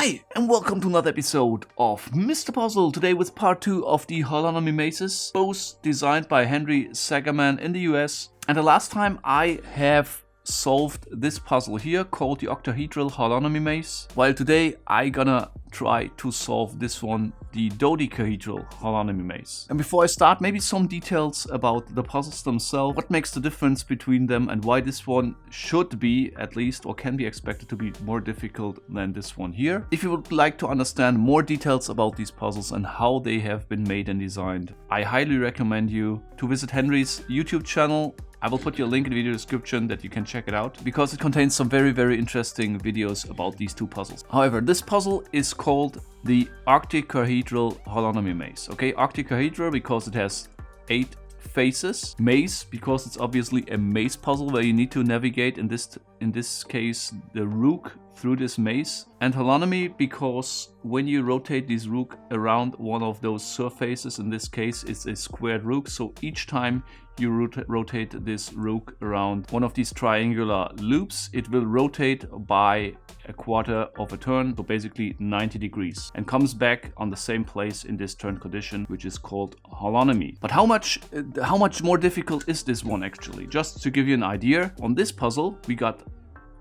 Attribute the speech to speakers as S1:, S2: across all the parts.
S1: Hi, and welcome to another episode of Mr. Puzzle, today with part 2 of the Holonomy mazes, both designed by Henry Segerman in the US. And the last time I have solved this puzzle here called the Dodecahedral Holonomy maze, while today I gonna try to solve this one, the Dodecahedral Holonomy maze. And before I start, maybe some details about the puzzles themselves, what makes the difference between them and why this one should be, at least, or can be expected to be more difficult than this one here. If you would like to understand more details about these puzzles and how they have been made and designed, I highly recommend you to visit Henry's YouTube channel. I will put your link in the video description that you can check it out, because it contains some very interesting videos about these two puzzles. However, this puzzle is called the Dodecahedral Holonomy maze. Okay, Dodecahedral because it has 8 faces. Maze because it's obviously a maze puzzle where you need to navigate, in this case, the rook through this maze. And Holonomy because when you rotate this rook around one of those surfaces, in this case it's a squared rook, so each time you rotate this rook around one of these triangular loops, it will rotate by a quarter of a turn, so basically 90 degrees, and comes back on the same place in this turn condition, which is called Holonomy. But how much more difficult is this one actually? Just to give you an idea, on this puzzle we got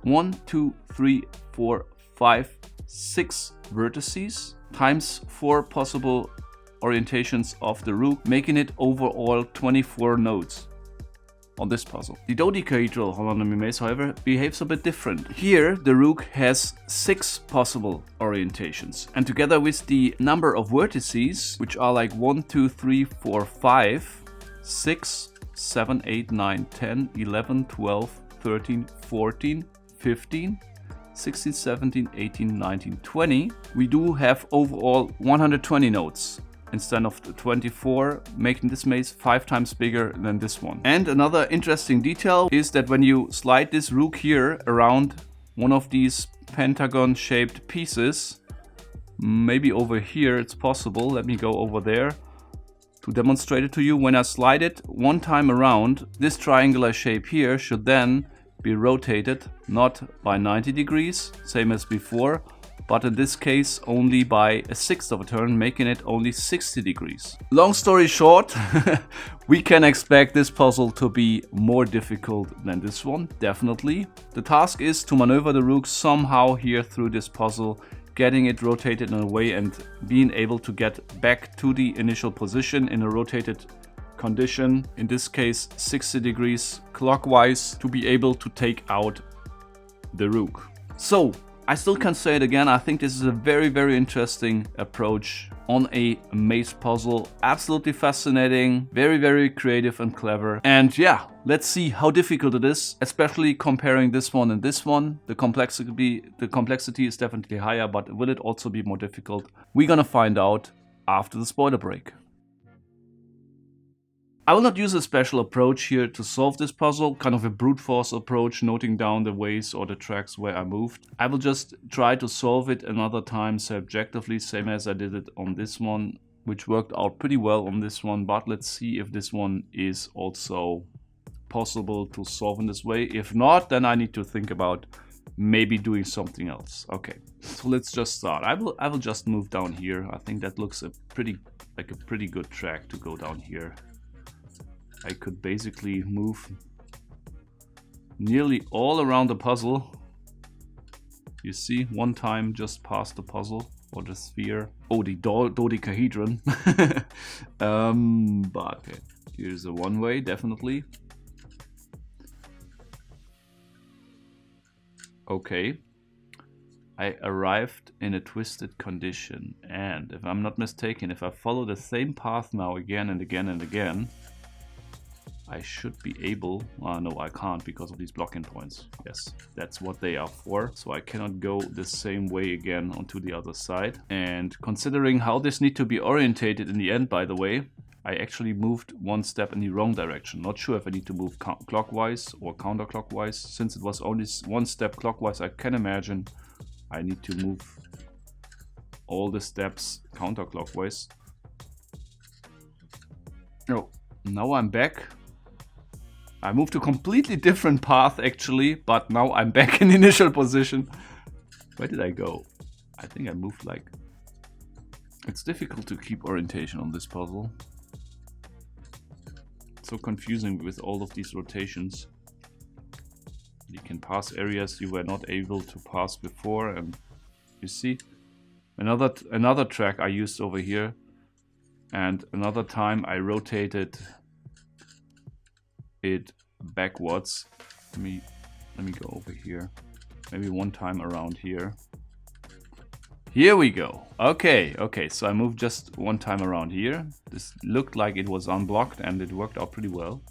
S1: 1, 2, 3, 4, 5, 6 vertices times 4 possible orientations of the rook, making it overall 24 nodes on this puzzle. The Dodecahedral Holonomy maze, however, behaves a bit different. Here the rook has 6 possible orientations, and together with the number of vertices, which are like 1, 2, 3, 4, 5, 6, 7, 8, 9, 10, 11, 12, 13, 14, 15, 16, 17, 18, 19, 20, we do have overall 120 nodes instead of 24, making this maze 5 times bigger than this one. And another interesting detail is that when you slide this rook here around one of these pentagon shaped pieces, maybe over here it's possible, let me go over there to demonstrate it to you. When I slide it one time around, this triangular shape here should then be rotated not by 90 degrees, same as before, but in this case only by a sixth of a turn, making it only 60 degrees. Long story short, we can expect this puzzle to be more difficult than this one, definitely. The task is to maneuver the rook somehow here through this puzzle, getting it rotated in a way and being able to get back to the initial position in a rotated condition, in this case 60 degrees clockwise, to be able to take out the rook. So I still can say it again, I think this is a very interesting approach on a maze puzzle. Absolutely fascinating, very creative and clever. And yeah, let's see how difficult it is, especially comparing this one and this one. The complexity is definitely higher, but will it also be more difficult? We're gonna find out after the spoiler break. I will not use a special approach here to solve this puzzle, kind of a brute force approach, noting down the ways or the tracks where I moved. I will just try to solve it another time subjectively, same as I did it on this one, which worked out pretty well on this one, but let's see if this one is also possible to solve in this way. If not, then I need to think about maybe doing something else. Okay, so let's just start. I will just move down here. I think that looks like a pretty good track to go down here. I could basically move nearly all around the puzzle. You see, one time just past the puzzle or the sphere. Oh, the dodecahedron. But okay, here's a one way, definitely. Okay, I arrived in a twisted condition, and if I'm not mistaken, if I follow the same path now again and again and again, I should be able, no I can't because of these blocking points. Yes, that's what they are for. So I cannot go the same way again onto the other side. And considering how this needs to be orientated in the end, by the way, I actually moved one step in the wrong direction. Not sure if I need to move clockwise or counterclockwise. Since it was only one step clockwise, I can imagine I need to move all the steps counterclockwise. Oh, now I'm back. I moved a completely different path actually, but now I'm back in the initial position. Where did I go? I think I moved like... It's difficult to keep orientation on this puzzle. It's so confusing with all of these rotations. You can pass areas you were not able to pass before, and you see another track I used over here, and another time I rotated it backwards. Let me go over here. Maybe one time around here. Here we go. Okay, so I moved just one time around here. This looked like it was unblocked and it worked out pretty well.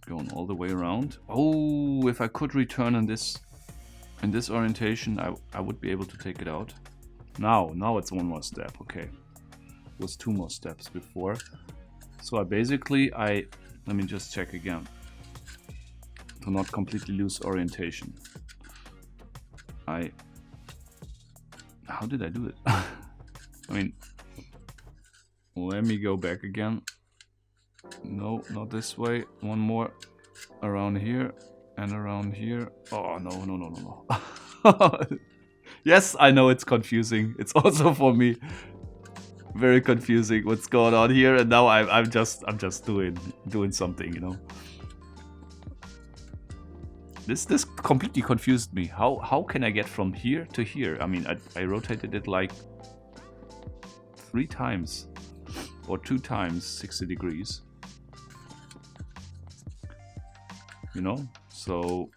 S1: Going all the way around. Oh, if I could return in this orientation, I would be able to take it out. Now it's one more step. Okay, it was two more steps before. So let me just check again to not completely lose orientation. How did I do it? I mean, let me go back again. No, not this way. One more around here and around here. Oh, no. Yes, I know it's confusing. It's also for me very confusing what's going on here, and now I'm just doing something, you know. This completely confused me. How can I get from here to here? I mean, I rotated it like 3 times or 2 times 60 degrees. You know, so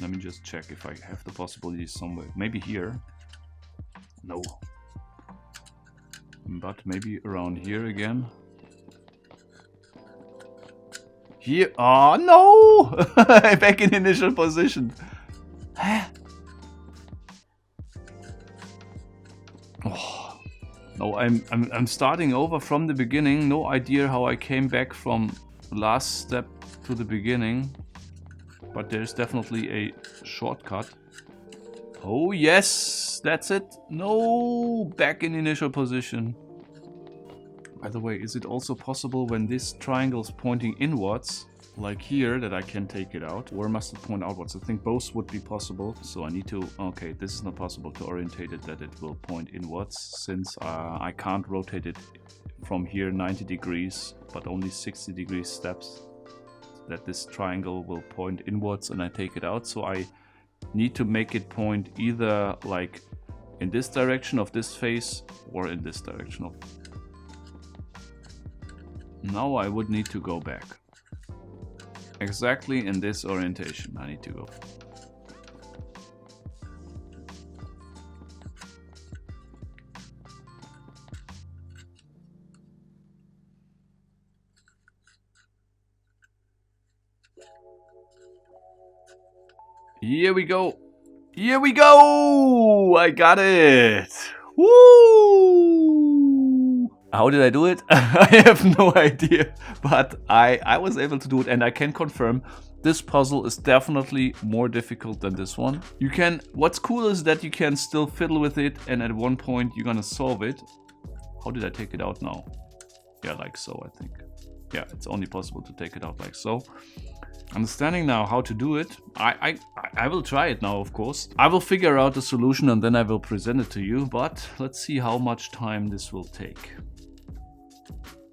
S1: let me just check if I have the possibility somewhere. Maybe here. No. But maybe around here again. Here. Oh no! Back in initial position. Oh. No, I'm starting over from the beginning. No idea how I came back from last step to the beginning, but there's definitely a shortcut. Oh yes, that's it. No, back in initial position. By the way, is it also possible when this triangle is pointing inwards, like here, that I can take it out? Or must it point outwards? I think both would be possible. So I need to... Okay, this is not possible to orientate it that it will point inwards, since I can't rotate it from here 90 degrees, but only 60 degree steps. That this triangle will point inwards and I take it out. So I need to make it point either like in this direction of this face or in this direction of... Now I would need to go back. Exactly in this orientation I need to go. Here we go. Here we go! I got it! Woo! How did I do it? I have no idea, but I was able to do it, and I can confirm this puzzle is definitely more difficult than this one. You can, what's cool is that you can still fiddle with it, and at one point you're gonna solve it. How did I take it out now? Yeah, like so, I think. Yeah, it's only possible to take it out like so. Understanding now how to do it, I will try it now, of course. I will figure out the solution and then I will present it to you, but let's see how much time this will take.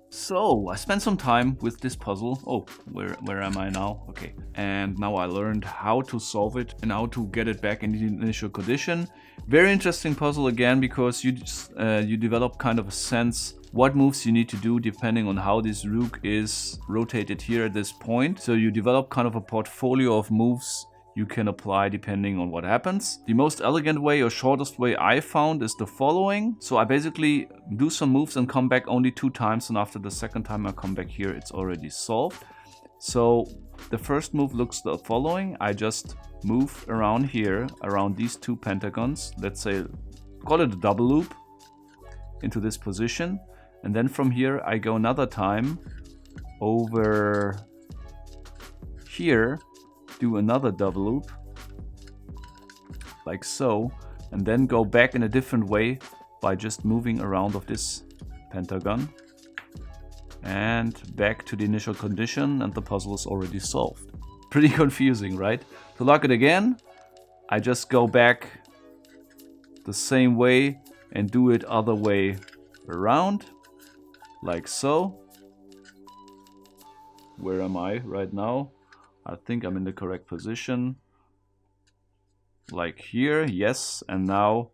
S1: So, I spent some time with this puzzle. Oh, where am I now? Okay. And now I learned how to solve it and how to get it back in the initial condition. Very interesting puzzle again, because you develop kind of a sense what moves you need to do depending on how this rook is rotated here at this point. So you develop kind of a portfolio of moves you can apply depending on what happens. The most elegant way or shortest way I found is the following. So I basically do some moves and come back only 2 times, and after the second time I come back here, it's already solved. So the first move looks the following. I just move around here, around these 2 pentagons. Let's say, call it a double loop into this position. And then from here I go another time over here, do another double loop, like so, and then go back in a different way by just moving around of this pentagon and back to the initial condition, and the puzzle is already solved. Pretty confusing, right? To lock it again, I just go back the same way and do it other way around, like so. Where am I right now? I think I'm in the correct position. Like here, yes, and now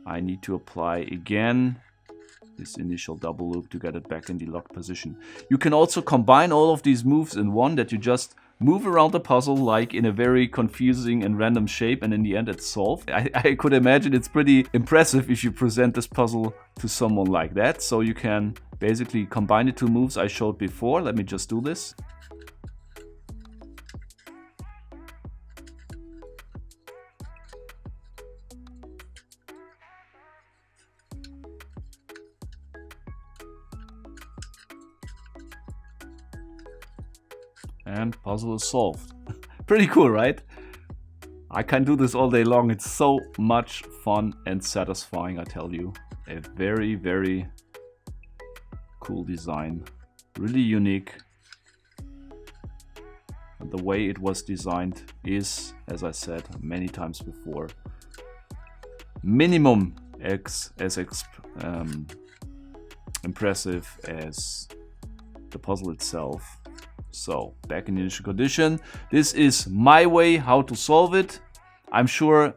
S1: I need to apply again this initial double loop to get it back in the locked position. You can also combine all of these moves in one, that you just move around the puzzle like in a very confusing and random shape, and in the end it's solved. I could imagine it's pretty impressive if you present this puzzle to someone like that. So you can basically combine the two moves I showed before. Let me just do this. And puzzle is solved. Pretty cool, right? I can do this all day long. It's so much fun and satisfying, I tell you. A very, very cool design. Really unique. And the way it was designed is, as I said many times before, minimum as impressive as the puzzle itself. So, back in the initial condition, this is my way how to solve it. I'm sure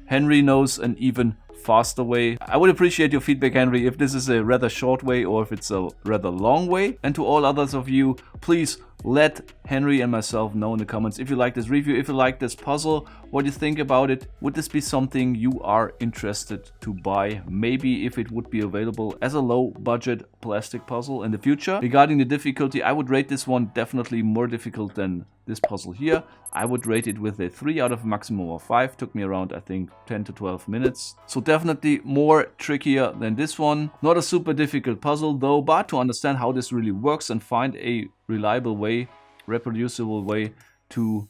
S1: Henry knows an even faster way. I would appreciate your feedback, Henry, if this is a rather short way or if it's a rather long way. And to all others of you, please let Henry and myself know in the comments if you like this review, if you like this puzzle, what you think about it. Would this be something you are interested to buy? Maybe if it would be available as a low budget plastic puzzle in the future. Regarding the difficulty, I would rate this one definitely more difficult than this puzzle here. I would rate it with a 3 out of a maximum of 5. Took me around, I think, 10 to 12 minutes. So definitely more trickier than this one. Not a super difficult puzzle though, but to understand how this really works and find a reliable way, reproducible way to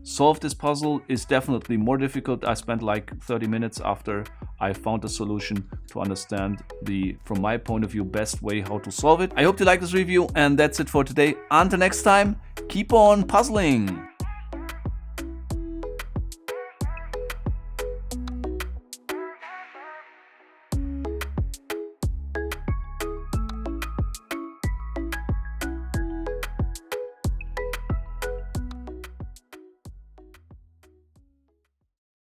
S1: solve this puzzle is definitely more difficult. I spent like 30 minutes after I found a solution to understand the, from my point of view, best way how to solve it. I hope you like this review, and that's it for today. Until next time, keep on puzzling!